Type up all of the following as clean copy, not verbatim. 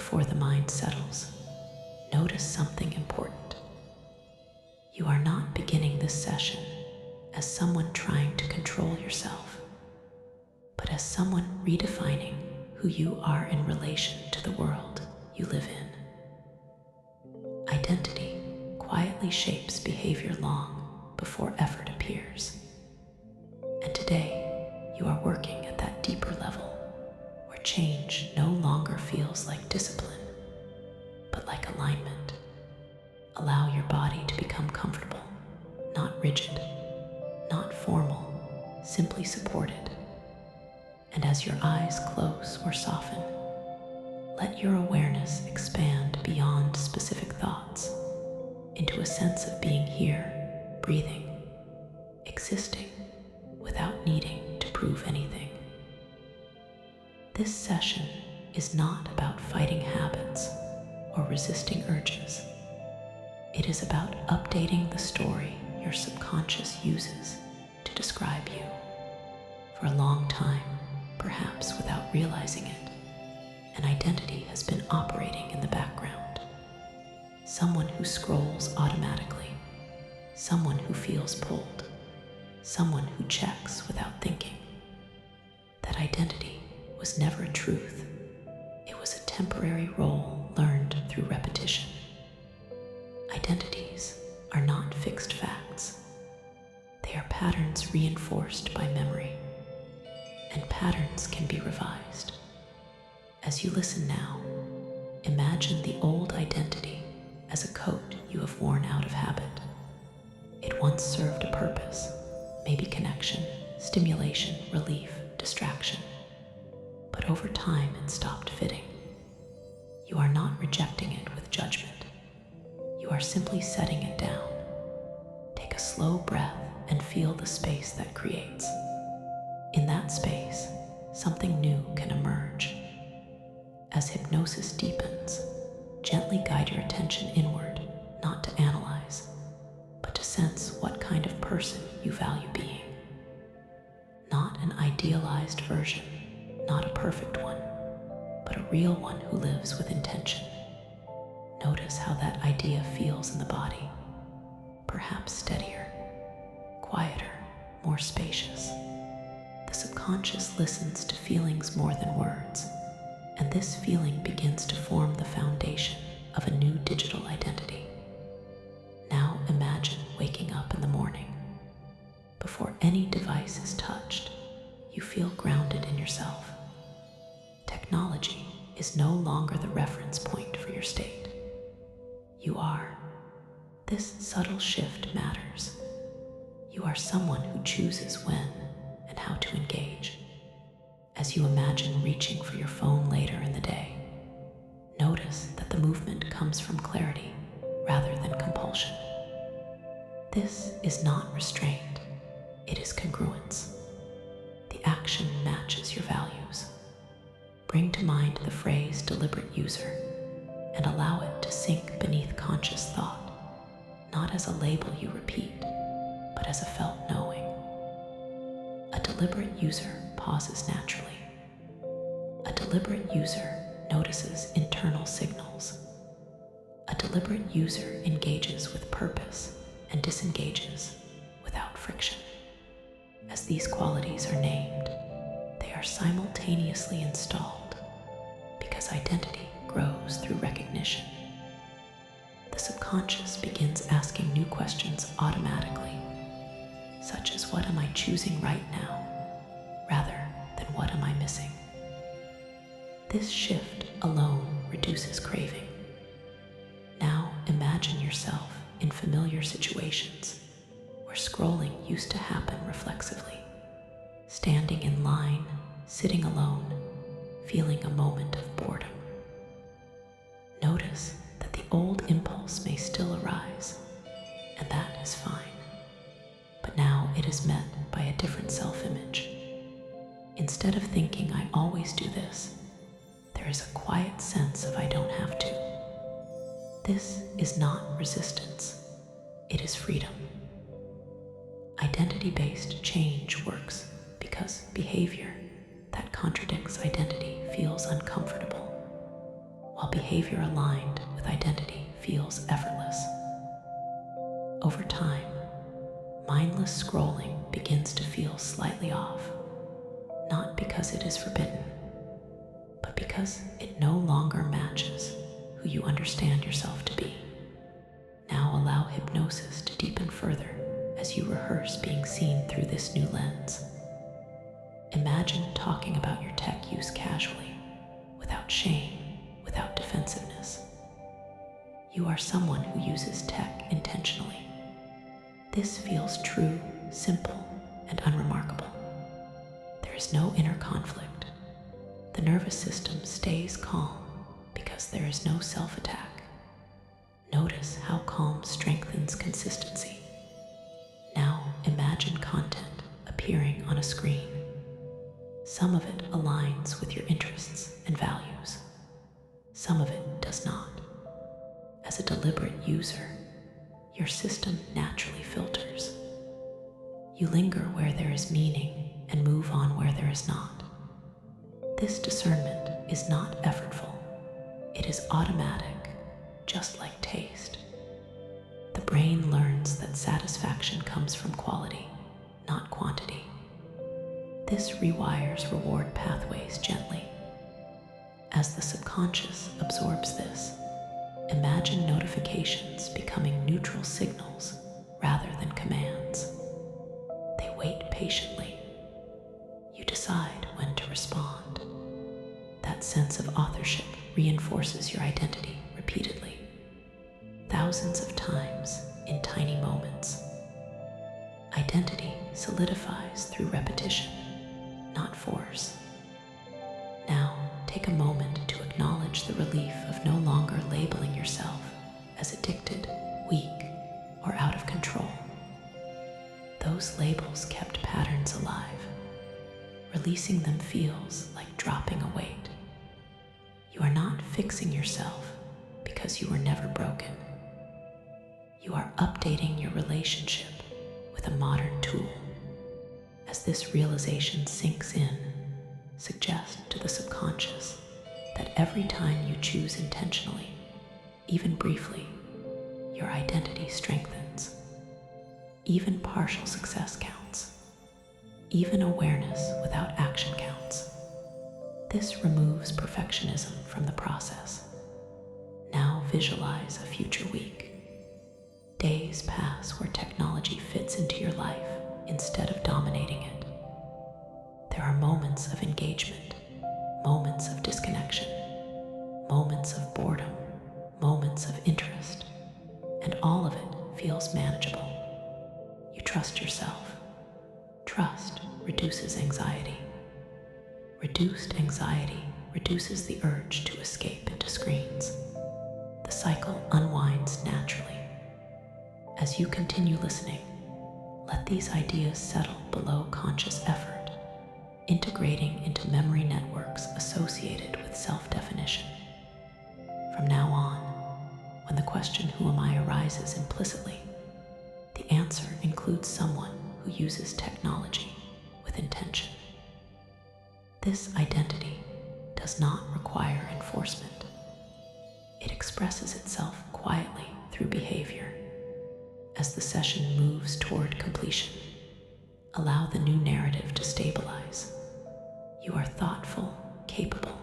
before the mind settles, notice something important. You are not beginning this session as someone trying to control yourself, but as someone redefining who you are in relation to the world you live in. Identity quietly shapes behavior long before effort appears. And today, you are working at that deeper level where change no longer feels like discipline, but like alignment. Allow your body to become comfortable, not rigid, not formal, simply supported. And as your eyes close or soften, let your awareness expand beyond specific thoughts into a sense of being here, breathing, existing without needing to prove anything. This session is not about fighting habits or resisting urges. It is about updating the story your subconscious uses to describe you. For a long time, perhaps without realizing it, an identity has been operating in the background. Someone who scrolls automatically, someone who feels pulled, someone who checks without thinking. That identity was never a truth. It was a temporary role learned through repetition. Identities are not fixed facts. They are patterns reinforced by memory, and patterns can be revised. As you listen now, imagine the old identity as a coat you have worn out of habit. It once served a purpose, maybe connection, stimulation, relief, distraction. But over time it stopped fitting. You are not rejecting it with judgment. You are simply setting it down. Take a slow breath and feel the space that creates. In that space, something new can emerge. As hypnosis deepens, gently guide your attention inward, not to analyze, but to sense what kind of person you value being. Not an idealized version, not a perfect one, but a real one who lives with intention. Notice how that idea feels in the body, perhaps steadier, quieter, more spacious. The subconscious listens to feelings more than words, and this feeling begins to form the foundation of a new digital identity. Now imagine waking up in the morning. Before any device is touched, you feel grounded in yourself. Technology is no longer the reference point for your state. You are. This subtle shift matters. You are someone who chooses when and how to engage. As you imagine reaching for your phone later in the day, notice that the movement comes from clarity rather than compulsion. This is not restraint, it is congruence. The action matches your values. Bring to mind the phrase deliberate user and allow it to sink beneath conscious thought, not as a label you repeat, but as a felt knowing. A deliberate user pauses naturally. A deliberate user notices internal signals. A deliberate user engages with purpose and disengages without friction. As these qualities are named, they are simultaneously installed because identity grows through recognition. The subconscious begins asking new questions automatically, such as what am I choosing right now, rather than what am I missing? This shift alone reduces craving. Now imagine yourself in familiar situations where scrolling used to happen reflexively, standing in line, sitting alone, feeling a moment of boredom. Notice that the old impulse may still arise, and that is fine. But now it is met by a different self-image. Instead of thinking I always do this, there is a quiet sense of I don't have to. This is not resistance, it is freedom. Identity-based change works because behavior that contradicts identity feels uncomfortable, while behavior aligned with identity feels effortless. Over time, mindless scrolling begins to feel slightly off, not because it is forbidden, but because it no longer matches who you understand yourself to be. Now allow hypnosis to deepen further as you rehearse being seen through this new lens. Imagine talking about your tech use casually, without shame, without defensiveness. You are someone who uses tech intentionally. This feels true, simple, and unremarkable. There is no inner conflict. The nervous system stays calm because there is no self-attack. Notice how calm strengthens consistency. Now imagine content appearing on a screen. Some of it aligns with your interests and values. Some of it does not. As a deliberate user, your system naturally filters. You linger where there is meaning and move on where there is not. This discernment is not effortful. It is automatic, just like taste. The brain learns that satisfaction comes from quality, not quantity. This rewires reward pathways gently. As the subconscious absorbs this, imagine notifications becoming neutral signals rather than commands. They wait patiently. You decide when to respond. That sense of authorship reinforces your identity repeatedly, thousands of times in tiny moments. Identity solidifies through repetition, not force. Now, take a moment to acknowledge the relief of no longer labeling yourself as addicted, weak, or out of control. Those labels kept patterns alive. Releasing them feels like dropping a weight. You are not fixing yourself because you were never broken. You are updating your relationship with a modern tool. As this realization sinks in, suggest to the subconscious that every time you choose intentionally, even briefly, your identity strengthens. Even partial success counts. Even awareness without action counts. This removes perfectionism from the process. Now visualize a future week. Days pass where technology fits into your life instead of dominating it. There are moments of engagement, moments of disconnection, moments of boredom, moments of interest, and all of it feels manageable. You trust yourself. Trust reduces anxiety. Reduced anxiety reduces the urge to escape into screens. The cycle unwinds naturally. As you continue listening, let these ideas settle below conscious effort, integrating into memory networks associated with self-definition. From now on, when the question "who am I" arises implicitly, the answer includes someone who uses technology with intention. This identity does not require enforcement. It expresses itself quietly through behavior. As the session moves toward completion, allow the new narrative to stabilize. You are thoughtful, capable,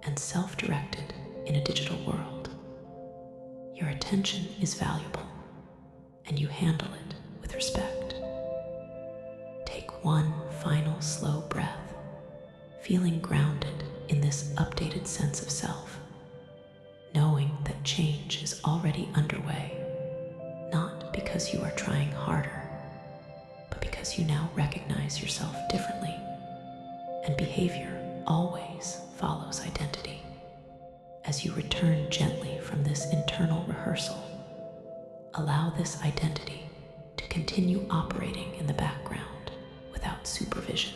and self-directed in a digital world. Your attention is valuable, and you handle it with respect. Take one final slow breath, feeling grounded in this updated sense of self, knowing that change is already underway, not because you are trying harder, but because you now recognize yourself differently, and behavior always follows identity. As you return gently from this internal rehearsal, allow this identity to continue operating in the background without supervision.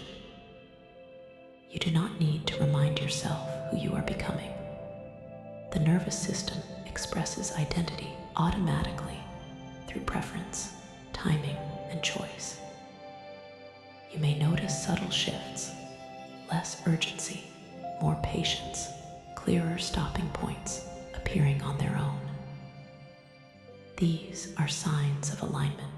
You do not need to remind yourself who you are becoming. The nervous system expresses identity automatically through preference, timing, and choice. You may notice subtle shifts, less urgency, more patience, clearer stopping points. appearing on their own. These are signs of alignment.